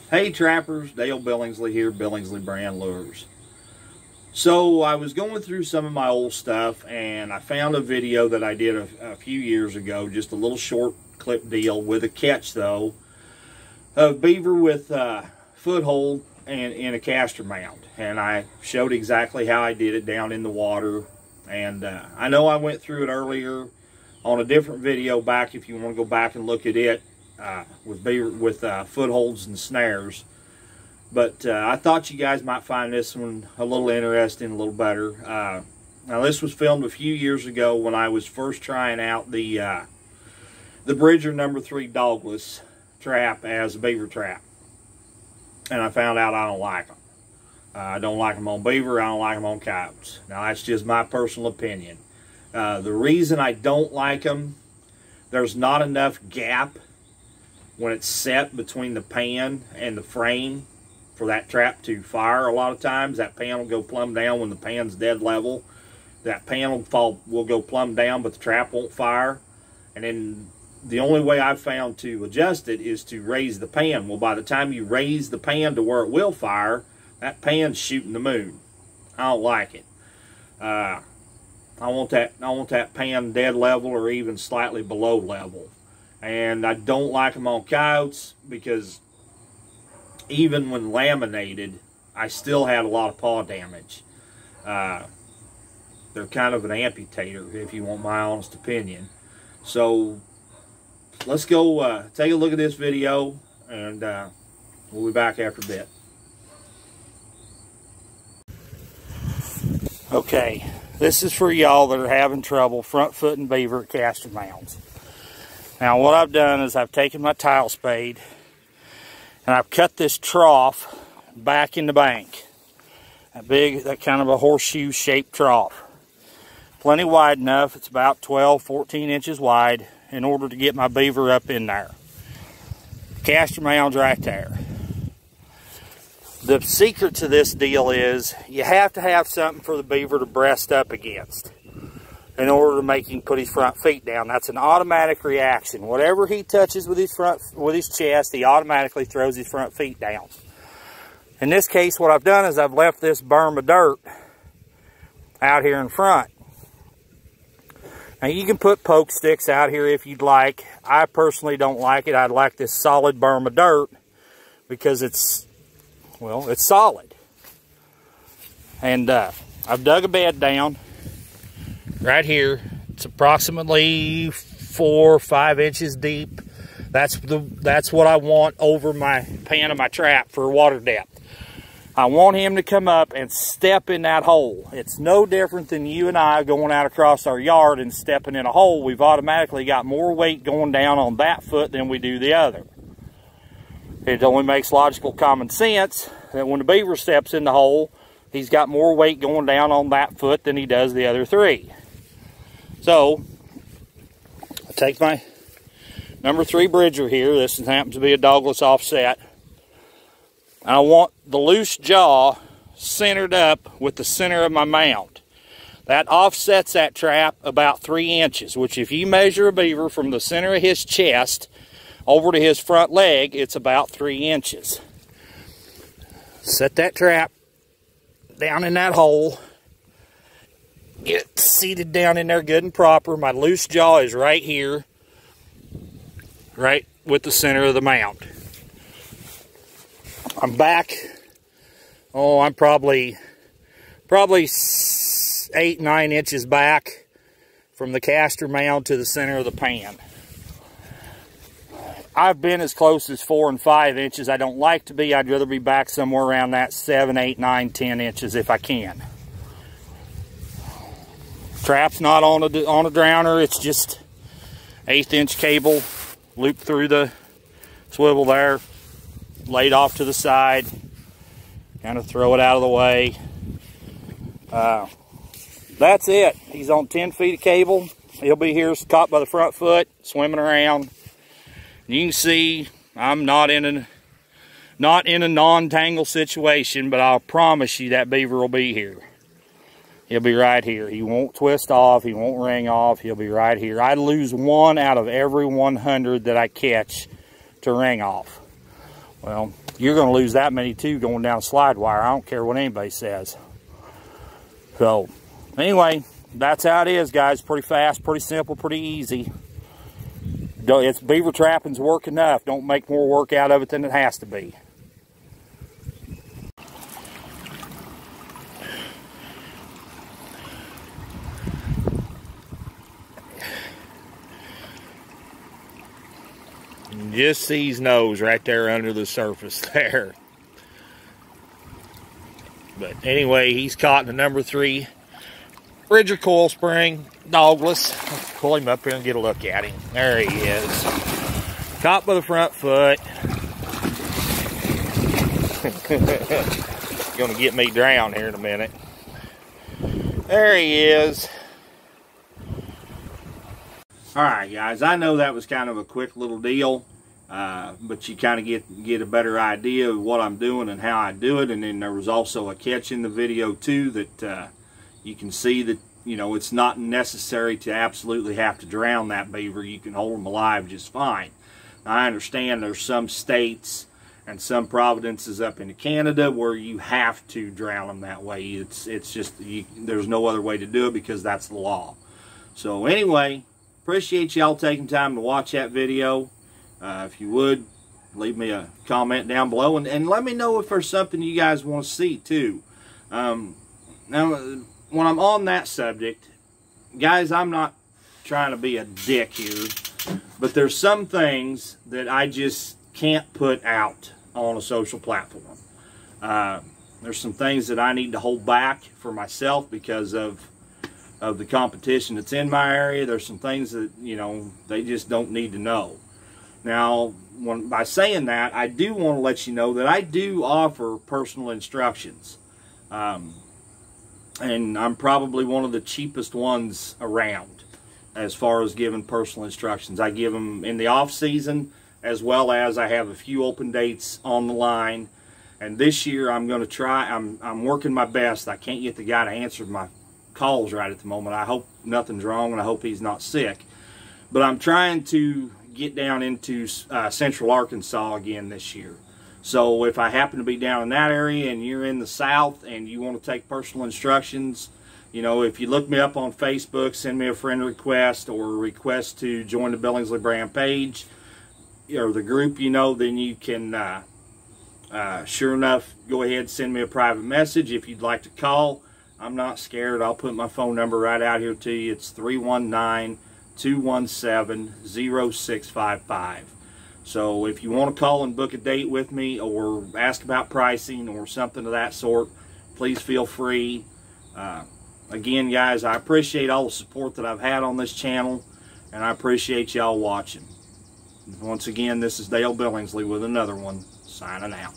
Hey trappers, Dale Billingsley here, Billingsley Brand Lures. So I was going through some of my old stuff and I found a video that I did a few years ago, just a little short clip deal with a catch though, of beaver with foothold and in a castor mound. And I showed exactly how I did it down in the water. And I know I went through it earlier on a different video back, if you want to go back and look at it. With footholds and snares, but I thought you guys might find this one a little interesting, a little better. Now this was filmed a few years ago when I was first trying out the Bridger No. 3 dogless trap as a beaver trap, and I found out I don't like them. I don't like them on beaver. I don't like them on coyotes. Now that's just my personal opinion. The reason I don't like them, there's not enough gap when it's set between the pan and the frame for that trap to fire. A lot of times that pan will go plumb down when the pan's dead level. That pan will go plumb down, but the trap won't fire. And then the only way I've found to adjust it is to raise the pan. Well, by the time you raise the pan to where it will fire, that pan's shooting the moon. I don't like it. I want that pan dead level or even slightly below level. And I don't like them on coyotes because even when laminated, I still had a lot of paw damage. They're kind of an amputator, if you want my honest opinion. So let's go take a look at this video, and we'll be back after a bit. Okay, this is for y'all that are having trouble front footing beaver at castor mounds. Now what I've done is I've taken my tile spade and I've cut this trough back in the bank. That kind of a horseshoe shaped trough. Plenty wide enough, it's about 12, 14 inches wide in order to get my beaver up in there. Castor mound's right there. The secret to this deal is you have to have something for the beaver to breast up against in order to make him put his front feet down. That's an automatic reaction. Whatever he touches with his chest, he automatically throws his front feet down. In this case, what I've done is I've left this berm of dirt out here in front. Now you can put poke sticks out here if you'd like. I personally don't like it. I'd like this solid berm of dirt because it's solid. And I've dug a bed down right here. It's approximately 4 or 5 inches deep. That's what I want over my pan of my trap for water depth. I want him to come up and step in that hole. It's no different than you and I going out across our yard and stepping in a hole. We've automatically got more weight going down on that foot than we do the other. It only makes logical common sense that when the beaver steps in the hole, he's got more weight going down on that foot than he does the other 3. So, I take my No. 3 Bridger here. This happens to be a dogless offset. I want the loose jaw centered up with the center of my mound. That offsets that trap about 3 inches, which if you measure a beaver from the center of his chest over to his front leg, it's about 3 inches. Set that trap down in that hole. Get it seated down in there good and proper. My loose jaw is right here, right with the center of the mound. I'm back. Oh, I'm probably 8, 9 inches back from the castor mound to the center of the pan. I've been as close as 4 and 5 inches. I don't like to be. I'd rather be back somewhere around that 7, 8, 9, 10 inches if I can. Trap's not on a drowner. It's just 1/8 inch cable looped through the swivel there, laid off to the side. Kind of throw it out of the way. That's it. He's on 10 feet of cable. He'll be here caught by the front foot, swimming around. You can see I'm not in a non-tangle situation, but I'll promise you that beaver will be here. He'll be right here. He won't twist off. He won't ring off. He'll be right here. I lose 1 out of every 100 that I catch to ring off. Well, you're going to lose that many too going down slide wire. I don't care what anybody says. So, anyway, that's how it is, guys. Pretty fast, pretty simple, pretty easy. It's beaver trapping's work enough. Don't make more work out of it than it has to be. Just see his nose right there under the surface there. But anyway, he's caught in the number 3 Bridger coil spring, dogless. Let's pull him up here and get a look at him. There he is. Caught by the front foot. Gonna get me drowned here in a minute. There he is. Alright guys, I know that was kind of a quick little deal, but you kind of get a better idea of what I'm doing and how I do it. And then there was also a catch in the video too that you can see that, you know, it's not necessary to absolutely have to drown that beaver. You can hold them alive just fine. Now, I understand there's some states and some provinces up in Canada where you have to drown them that way. It's just, there's no other way to do it because that's the law. So anyway, appreciate y'all taking time to watch that video. If you would, leave me a comment down below and let me know if there's something you guys want to see too. Now, when I'm on that subject, guys, I'm not trying to be a dick here, but there's some things that I just can't put out on a social platform. There's some things that I need to hold back for myself because of the competition that's in my area. There's some things that, you know, they just don't need to know. Now, by saying that, I do want to let you know that I do offer personal instructions. And I'm probably one of the cheapest ones around as far as giving personal instructions. I give them in the off season, as well as I have a few open dates on the line. And this year I'm going to try, I'm working my best. I can't get the guy to answer my calls right at the moment. I hope nothing's wrong and I hope he's not sick. But I'm trying to get down into Central Arkansas again this year. So if I happen to be down in that area and you're in the South and you want to take personal instructions, you know, if you look me up on Facebook, send me a friend request or a request to join the Billingsley brand page or the group, you know, then you can, sure enough, go ahead, send me a private message. If you'd like to call, I'm not scared. I'll put my phone number right out here to you. It's 319-217-0655. So if you want to call and book a date with me or ask about pricing or something of that sort, please feel free. Again, guys, I appreciate all the support that I've had on this channel, and I appreciate y'all watching. Once again, this is Dale Billingsley with another one, signing out.